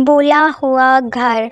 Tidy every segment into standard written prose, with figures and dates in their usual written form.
بولا ہوا گھر۔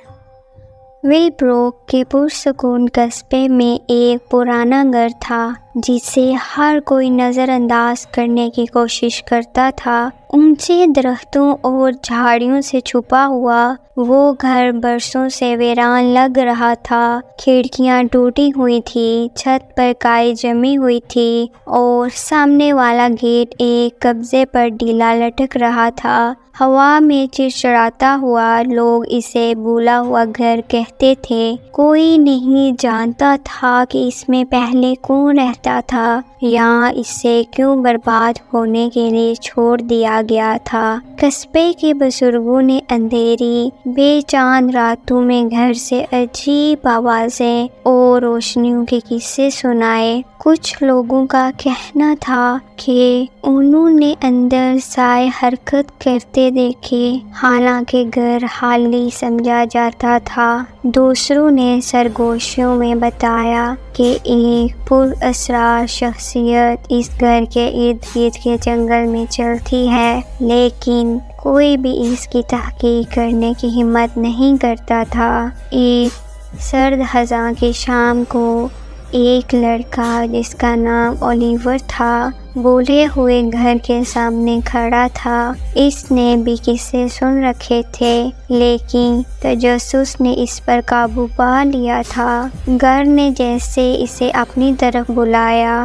ولبروک کے پرسکون قصبے میں ایک پرانا گھر تھا جسے ہر کوئی نظر انداز کرنے کی کوشش کرتا تھا۔ اونچے درختوں اور جھاڑیوں سے چھپا ہوا وہ گھر برسوں سے ویران لگ رہا تھا۔ کھڑکیاں ٹوٹی ہوئی تھیں، چھت پر کائی جمی ہوئی تھی اور سامنے والا گیٹ ایک قبضے پر ڈھیلا لٹک رہا تھا۔ ہوا میں چڑچڑاتا ہوا لوگ اسے بھولا ہوا گھر کہتے تھے۔ کوئی نہیں جانتا تھا کہ اس میں پہلے کون رہتا تھا یا اسے کیوں برباد ہونے کے لیے چھوڑ دیا گیا تھا۔ قصبے کے بزرگوں نے اندھیری بے چاند راتوں میں گھر سے عجیب آوازیں اور روشنیوں کے قصے سنائے۔ کچھ لوگوں کا کہنا تھا کہ انہوں نے اندر سائے حرکت کرتے دیکھے، حالانکہ گھر خالی سمجھا جاتا تھا۔ دوسروں نے سرگوشیوں میں بتایا کہ ایک پراسرار شخصیت اس گھر کے ارد گرد کے جنگل میں چلتی ہے، لیکن کوئی بھی اس کی تحقیق کرنے کی ہمت نہیں کرتا تھا۔ ایک سرد خزاں کی شام کو ایک لڑکا جس کا نام اولیور تھا، بولے ہوئے گھر کے سامنے کھڑا تھا۔ اس نے بھی قصے سن رکھے تھے، لیکن تجسس نے اس پر قابو پا لیا تھا۔ گھر نے جیسے اسے اپنی طرف بلایا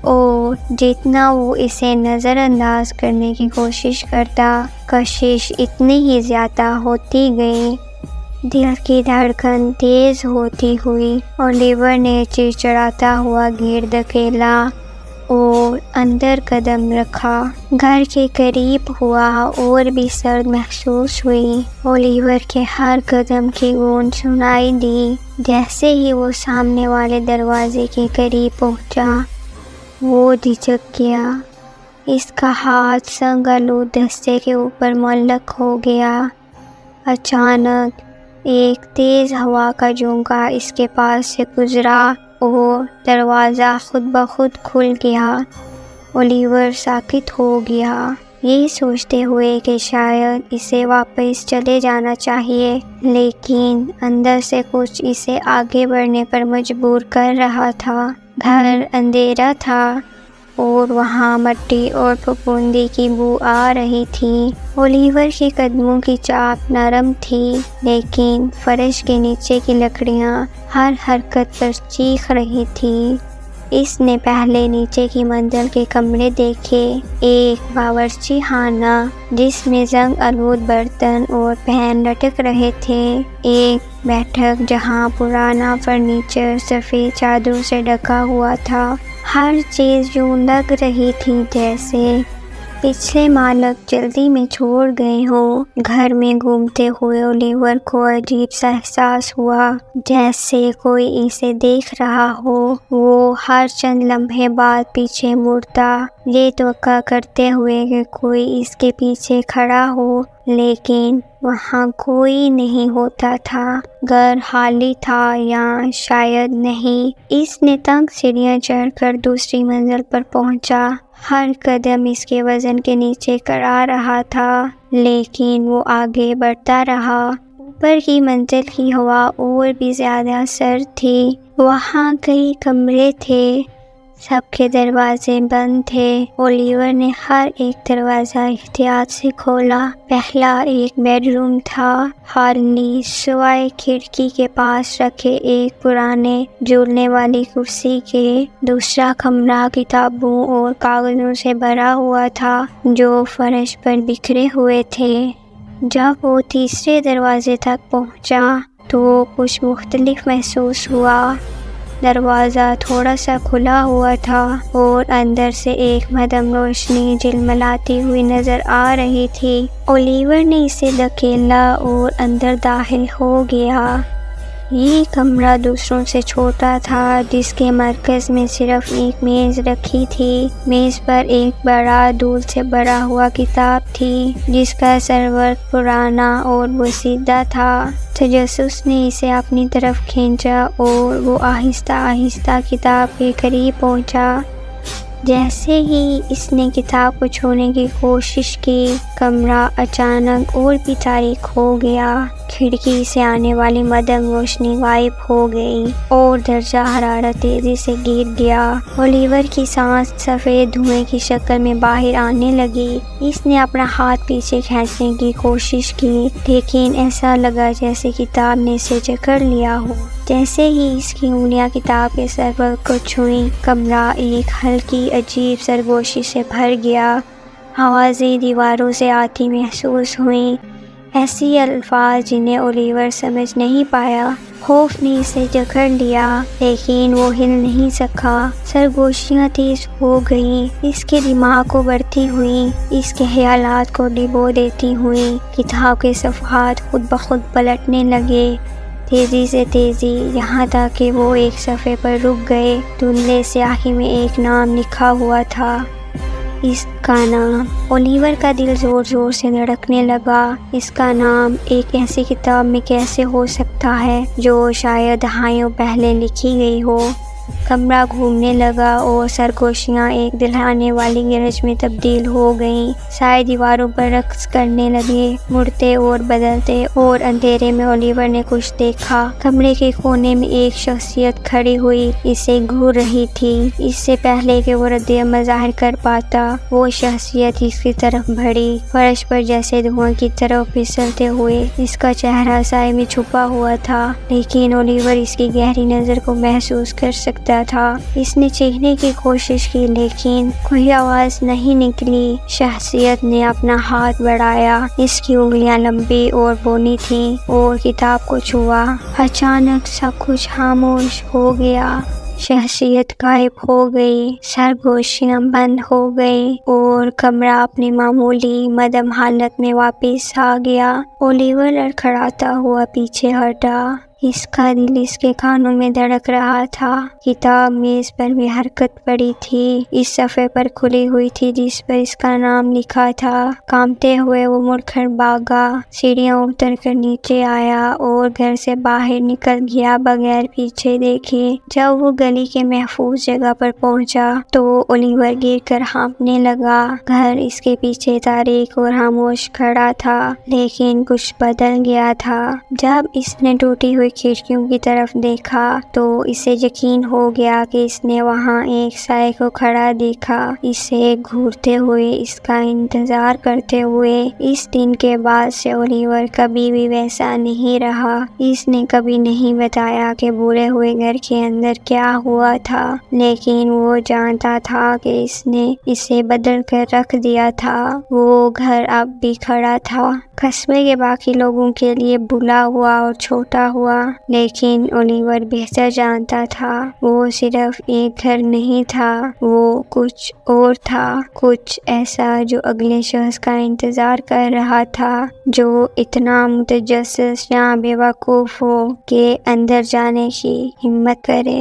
اور جتنا وہ اسے نظر انداز کرنے کی کوشش کرتا، کشش اتنی ہی زیادہ ہوتی گئی۔ دل کی دھڑکن تیز ہوتی ہوئی اولیور نے چڑچڑاتا ہوا گیٹ دھکیلا اور اندر قدم رکھا۔ گھر کے قریب ہوا اور بھی سرد محسوس ہوئی۔ اولیور کے ہر قدم کی گونج سنائی دی۔ جیسے ہی وہ سامنے والے دروازے کے قریب پہنچا، وہ دھچک گیا۔ اس کا ہاتھ سنگ آلود دستے کے اوپر معلق ہو گیا۔ اچانک ایک تیز ہوا کا جھونکا اس کے پاس سے گزرا اور دروازہ خود بخود کھل گیا۔ اولیور ساکت ہو گیا، یہ سوچتے ہوئے کہ شاید اسے واپس چلے جانا چاہیے، لیکن اندر سے کچھ اسے آگے بڑھنے پر مجبور کر رہا تھا۔ گھر اندھیرا تھا اور وہاں مٹی اور پھپھوندی کی بو آ رہی تھی۔ اولیور کے قدموں کی چاپ نرم تھی، لیکن فرش کے نیچے کی لکڑیاں ہر حرکت پر چیخ رہی تھیں۔ اس نے پہلے نیچے کی منزل کے کمرے دیکھے، ایک باورچی خانہ جس میں زنگ آلود برتن اور پین لٹک رہے تھے، ایک بیٹھک جہاں پرانا فرنیچر سفید چادروں سے ڈھکا ہوا تھا۔ ہر چیز یوں لگ رہی تھی جیسے پچھلے مالک جلدی میں چھوڑ گئے ہوں۔ گھر میں گھومتے ہوئے اولیور کو عجیب سا احساس ہوا، جیسے کوئی اسے دیکھ رہا ہو۔ وہ ہر چند لمحے بعد پیچھے مڑتا، یہ توقع کرتے ہوئے کہ کوئی اس کے پیچھے کھڑا ہو، لیکن وہاں کوئی نہیں ہوتا تھا۔ گھر خالی تھا یا شاید نہیں۔ اس نے تنگ سیڑھیاں چڑھ کر دوسری منزل پر پہنچا۔ ہر قدم اس کے وزن کے نیچے کرا رہا تھا، لیکن وہ آگے بڑھتا رہا۔ اوپر کی منزل کی ہوا اور بھی زیادہ سرد تھی۔ وہاں کئی کمرے تھے، سب کے دروازے بند تھے۔ اولیور نے ہر ایک دروازہ احتیاط سے کھولا۔ پہلا ایک بیڈ روم تھا، خالی سوائے کھڑکی کے پاس رکھے ایک پرانے جھولنے والی کرسی کے۔ دوسرا کمرہ کتابوں اور کاغذوں سے بھرا ہوا تھا جو فرش پر بکھرے ہوئے تھے۔ جب وہ تیسرے دروازے تک پہنچا تو کچھ مختلف محسوس ہوا۔ دروازہ تھوڑا سا کھلا ہوا تھا اور اندر سے ایک مدھم روشنی جھلملاتی ہوئی نظر آ رہی تھی۔ اولیور نے اسے دھکیلا اور اندر داخل ہو گیا۔ یہ کمرہ دوسروں سے چھوٹا تھا، جس کے مرکز میں صرف ایک میز رکھی تھی۔ میز پر ایک بڑا دھول سے بھرا ہوا کتاب تھی جس کا سرورق پرانا اور بوسیدہ تھا۔ تجسس نے اسے اپنی طرف کھینچا اور وہ آہستہ آہستہ کتاب کے قریب پہنچا۔ جیسے ہی اس نے کتاب کو چھونے کی کوشش کی، کمرہ اچانک اور بھی تاریک ہو گیا۔ کھڑکی سے آنے والی مدھم روشنی غائب ہو گئی اور درجہ حرارت تیزی سے گر گیا۔ اولیور کی سانس سفید دھوئیں کی شکل میں باہر آنے لگی۔ اس نے اپنا ہاتھ پیچھے کھینچنے کی کوشش کی، لیکن ایسا لگا جیسے کتاب نے اسے جکڑ لیا ہو۔ جیسے ہی اس کی انگلیاں کتاب کے سرور کو چھوئیں، کمرہ ایک ہلکی عجیب سرگوشی سے بھر گیا۔ آوازیں دیواروں سے آتی محسوس ہوئیں، ایسی الفاظ جنہیں اولیور سمجھ نہیں پایا۔ خوف نے اسے جکڑ لیا، لیکن وہ ہل نہیں سکا۔ سرگوشیاں تیز ہو گئیں، اس کے دماغ کو بڑھتی ہوئیں، اس کے خیالات کو ڈبو دیتی ہوئیں۔ کتاب کے صفحات خود بخود پلٹنے لگے، تیزی سے تیزی، یہاں تک کہ وہ ایک صفحے پر رک گئے۔ دھندلے سیاہی میں ایک نام لکھا ہوا تھا، اس کا نام۔ اولیور کا دل زور زور سے دھڑکنے لگا۔ اس کا نام ایک ایسی کتاب میں کیسے ہو سکتا ہے جو شاید دہائیوں پہلے لکھی گئی ہو؟ کمرہ گھومنے لگا اور سرگوشیاں ایک دہلانے والی گرج میں تبدیل ہو گئیں۔ سائے دیواروں پر رقص کرنے لگے، مڑتے اور بدلتے، اور اندھیرے میں اولیور نے کچھ دیکھا۔ کمرے کے کونے میں ایک شخصیت کھڑی ہوئی، اسے گھور رہی تھی۔ اس سے پہلے کہ وہ رد عمل ظاہر کر پاتا، وہ شخصیت اس کی طرف بڑھی، فرش پر جیسے دھواں کی طرف پھسلتے ہوئے۔ اس کا چہرہ سائے میں چھپا ہوا تھا، لیکن اولیور اس کی گہری نظر کو محسوس کر سکتا تھا۔ اس نے چیخنے کی کوشش کی، لیکن کوئی آواز نہیں نکلی۔ شخصیت نے اپنا ہاتھ بڑھایا، اس کی انگلیاں لمبی اور بونی تھیں، اور کتاب کو چھوا۔ اچانک سب کچھ خاموش ہو گیا۔ شخصیت غائب ہو گئی، سرگوشیاں بند ہو گئی، اور کمرہ اپنی معمولی مدھم حالت میں واپس آ گیا۔ اولیور لڑکھڑاتا ہوا پیچھے ہٹا، اس کا دل اس کے کانوں میں دھڑک رہا تھا۔ کتاب میز پر بے حرکت پڑی تھی، اس صفحے پر کھلی ہوئی تھی جس پر اس کا نام لکھا تھا۔ کانپتے ہوئے وہ مڑ کر بھاگا، سیڑھیاں اتر کر نیچے آیا اور گھر سے باہر نکل گیا بغیر پیچھے دیکھے۔ جب وہ گلی کے محفوظ جگہ پر پہنچا تو اولیور گر کر ہانپنے لگا۔ گھر اس کے پیچھے تاریک اور خاموش کھڑا تھا، لیکن کچھ بدل گیا تھا۔ جب اس نے ٹوٹی ہوئی کھڑکیوں کی طرف دیکھا تو اسے یقین ہو گیا کہ اس نے وہاں ایک سائے کو کھڑا دیکھا، اسے گھورتے ہوئے، اس کا انتظار کرتے ہوئے۔ اس دن کے بعد سے اولیور کبھی بھی ویسا نہیں رہا۔ اس نے کبھی نہیں بتایا کہ بھولے ہوئے گھر کے اندر کیا ہوا تھا، لیکن وہ جانتا تھا کہ اس نے اسے بدل کر رکھ دیا تھا۔ وہ گھر اب بھی کھڑا تھا، قصبے کے باقی لوگوں کے لیے بھولا ہوا اور چھوٹا ہوا، لیکن اولیور بہتر جانتا تھا وہ صرف ایک گھر نہیں تھا، وہ کچھ اور تھا، کچھ ایسا جو اگلے شخص کا انتظار کر رہا تھا، جو اتنا متجسس یا بے وقوف ہو کہ اندر جانے کی ہمت کرے۔